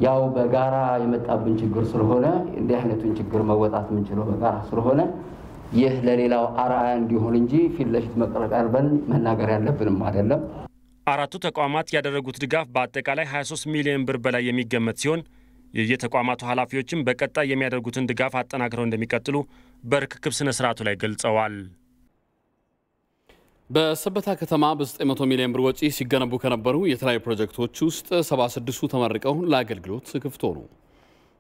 ያው በጋራ የመጣብን ችግር ስለሆነ እንዲህ አይነቱን ችግር መወጣት የምንችለው በጋራ ስለሆነ ይህ ለሌላው አርአያ እንዲሆን እንጂ ፊት ለፊት መቀርበን መናገር ያለብንም አይደለም። አራቱ ተቋማት ያደረጉት ድጋፍ በአጠቃላይ 23 ሚሊዮን ብር በላይ የሚገመት ሲሆን የየተቋማቱ ኃላፊዎችም በቀጣይ የሚያደርጉትን ድጋፍ አጠናክረው እንደሚቀጥሉ በርክክብ ስነ ስርዓቱ ላይ ገልጸዋል። በሰበታ ከተማ በ900 ሚሊዮን ብር ወጪ ሲገነቡ ከነበሩ የተለያዩ ፕሮጀክቶች ውስጥ 76ቱ ተመርቀው ለአገልግሎት ክፍት ሆኑ።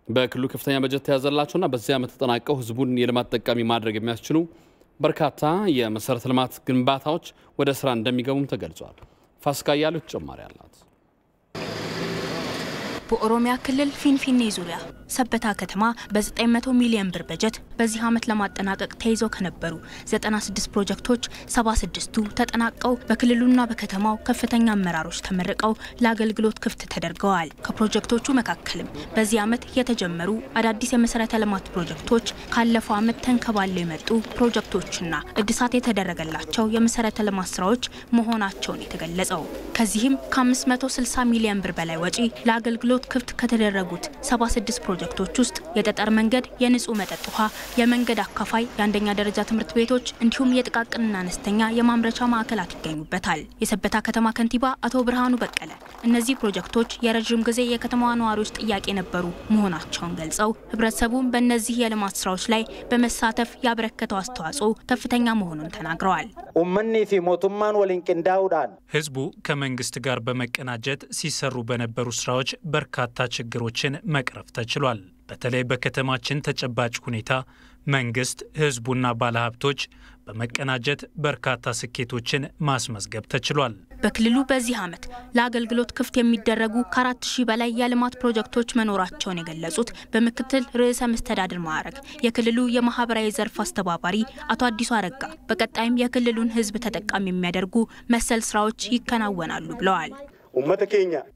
በክልሉ ከፍተኛ በጀት ተያዘላቸውና በዚህ ዓመት ተጠናቀው ህዝቡን የልማት ተጠቃሚ ማድረግ የሚያስችሉ በርካታ የመሰረተ ልማት ግንባታዎች ወደ ስራ እንደሚገቡም ተገልጿል። ፋስካ ያሉት ተጨማሪ አላት። በኦሮሚያ ክልል ፊንፊኔ ዙሪያ ሰበታ ከተማ በ900 ሚሊዮን ብር በጀት በዚህ ዓመት ለማጠናቀቅ ተይዘው ከነበሩ 96 ፕሮጀክቶች 76ቱ ተጠናቀው በክልሉና በከተማው ከፍተኛ አመራሮች ተመርቀው ለአገልግሎት ክፍት ተደርገዋል። ከፕሮጀክቶቹ መካከልም በዚህ ዓመት የተጀመሩ አዳዲስ የመሰረተ ልማት ፕሮጀክቶች፣ ካለፈው ዓመት ተንከባለው የመጡ ፕሮጀክቶችና እድሳት የተደረገላቸው የመሰረተ ልማት ስራዎች መሆናቸውን የተገለጸው። ከዚህም ከ560 ሚሊዮን ብር በላይ ወጪ ለአገልግሎት ክፍት ከተደረጉት 76 ፕሮጀክቶች ውስጥ የጠጠር መንገድ፣ የንጹህ መጠጥ ውሃ፣ የመንገድ አካፋይ፣ የአንደኛ ደረጃ ትምህርት ቤቶች እንዲሁም የጥቃቅንና አነስተኛ የማምረቻ ማዕከላት ይገኙበታል። የሰበታ ከተማ ከንቲባ አቶ ብርሃኑ በቀለ እነዚህ ፕሮጀክቶች የረጅም ጊዜ የከተማዋ ነዋሪዎች ጥያቄ ነበሩ መሆናቸውን ገልጸው ህብረተሰቡም በእነዚህ የልማት ስራዎች ላይ በመሳተፍ ያበረከተው አስተዋጽኦ ከፍተኛ መሆኑን ተናግረዋል። ኡመኒ ፊ ሞቱማን ወልንቅንዳውዳን ህዝቡ ከመንግስት ጋር በመቀናጀት ሲሰሩ በነበሩ ስራዎች በርካታ ችግሮችን መቅረፍ ተችሏል። በተለይ በከተማችን ተጨባጭ ሁኔታ መንግስት፣ ህዝቡና ባለሀብቶች በመቀናጀት በርካታ ስኬቶችን ማስመዝገብ ተችሏል። በክልሉ በዚህ ዓመት ለአገልግሎት ክፍት የሚደረጉ ከ4000 በላይ የልማት ፕሮጀክቶች መኖራቸውን የገለጹት በምክትል ርዕሰ መስተዳድር ማዕረግ የክልሉ የማህበራዊ ዘርፍ አስተባባሪ አቶ አዲሱ አረጋ በቀጣይም የክልሉን ህዝብ ተጠቃሚ የሚያደርጉ መሰል ስራዎች ይከናወናሉ ብለዋል።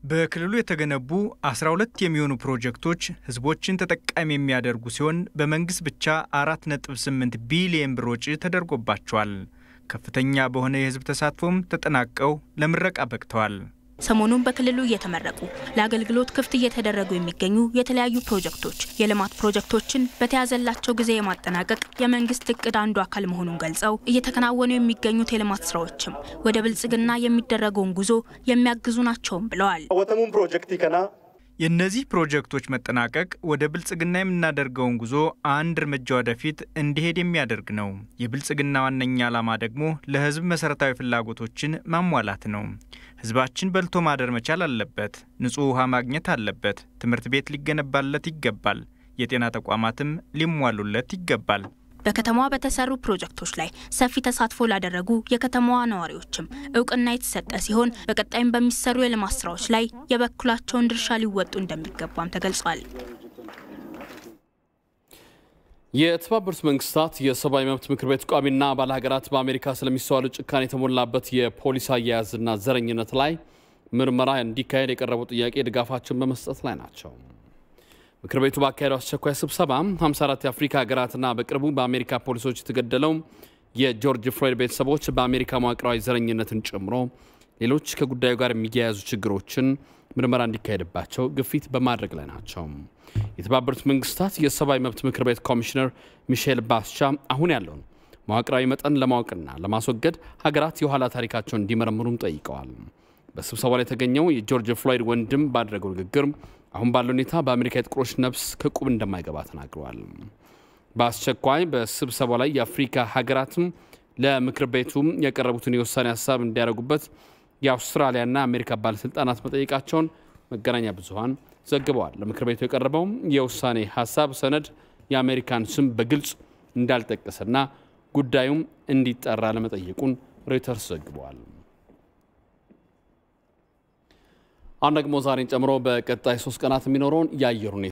በክልሉ የተገነቡ 12 የሚሆኑ ፕሮጀክቶች ህዝቦችን ተጠቃሚ የሚያደርጉ ሲሆን በመንግስት ብቻ 4.8 ቢሊዮን ብር ወጪ ተደርጎባቸዋል። ከፍተኛ በሆነ የህዝብ ተሳትፎም ተጠናቀው ለምረቃ በቅተዋል። ሰሞኑን በክልሉ እየተመረቁ ለአገልግሎት ክፍት እየተደረጉ የሚገኙ የተለያዩ ፕሮጀክቶች የልማት ፕሮጀክቶችን በተያዘላቸው ጊዜ የማጠናቀቅ የመንግስት እቅድ አንዱ አካል መሆኑን ገልጸው እየተከናወኑ የሚገኙት የልማት ስራዎችም ወደ ብልጽግና የሚደረገውን ጉዞ የሚያግዙ ናቸውም ብለዋል። ወተሙን ፕሮጀክት ይከና የነዚህ ፕሮጀክቶች መጠናቀቅ ወደ ብልጽግና የምናደርገውን ጉዞ አንድ እርምጃ ወደፊት እንዲሄድ የሚያደርግ ነው። የብልጽግና ዋነኛ ዓላማ ደግሞ ለህዝብ መሰረታዊ ፍላጎቶችን ማሟላት ነው። ህዝባችን በልቶ ማደር መቻል አለበት። ንጹህ ውሃ ማግኘት አለበት። ትምህርት ቤት ሊገነባለት ይገባል። የጤና ተቋማትም ሊሟሉለት ይገባል። በከተማዋ በተሰሩ ፕሮጀክቶች ላይ ሰፊ ተሳትፎ ላደረጉ የከተማዋ ነዋሪዎችም እውቅና የተሰጠ ሲሆን በቀጣይም በሚሰሩ የልማት ስራዎች ላይ የበኩላቸውን ድርሻ ሊወጡ እንደሚገባም ተገልጿል። የተባበሩት መንግስታት የሰብአዊ መብት ምክር ቤት ቋሚና አባል ሀገራት በአሜሪካ ስለሚስተዋሉ ጭካኔ የተሞላበት የፖሊስ አያያዝና ዘረኝነት ላይ ምርመራ እንዲካሄድ የቀረበው ጥያቄ ድጋፋቸውን በመስጠት ላይ ናቸው። ምክር ቤቱ ባካሄደው አስቸኳይ ስብሰባ 54 የአፍሪካ ሀገራትና በቅርቡ በአሜሪካ ፖሊሶች የተገደለው የጆርጅ ፍሎይድ ቤተሰቦች በአሜሪካ መዋቅራዊ ዘረኝነትን ጨምሮ ሌሎች ከጉዳዩ ጋር የሚያያዙ ችግሮችን ምርመራ እንዲካሄድባቸው ግፊት በማድረግ ላይ ናቸው። የተባበሩት መንግስታት የሰብአዊ መብት ምክር ቤት ኮሚሽነር ሚሼል ባስቻ አሁን ያለውን መዋቅራዊ መጠን ለማወቅና ለማስወገድ ሀገራት የኋላ ታሪካቸውን እንዲመረምሩም ጠይቀዋል። በስብሰባው ላይ የተገኘው የጆርጅ ፍሎይድ ወንድም ባደረገው ንግግር አሁን ባለው ሁኔታ በአሜሪካ የጥቁሮች ነፍስ ከቁብ እንደማይገባ ተናግረዋል። በአስቸኳይ በስብሰባው ላይ የአፍሪካ ሀገራትም ለምክር ቤቱ ያቀረቡትን የውሳኔ ሀሳብ እንዲያደርጉበት የአውስትራሊያና አሜሪካ ባለስልጣናት መጠየቃቸውን መገናኛ ብዙሃን ዘግበዋል። ለምክር ቤቱ የቀረበው የውሳኔ ሀሳብ ሰነድ የአሜሪካን ስም በግልጽ እንዳልጠቀሰና ጉዳዩም እንዲጠራ ለመጠየቁን ሮይተርስ ዘግበዋል። አሁን ደግሞ ዛሬን ጨምሮ በቀጣይ 3 ቀናት የሚኖረውን የአየር ሁኔታ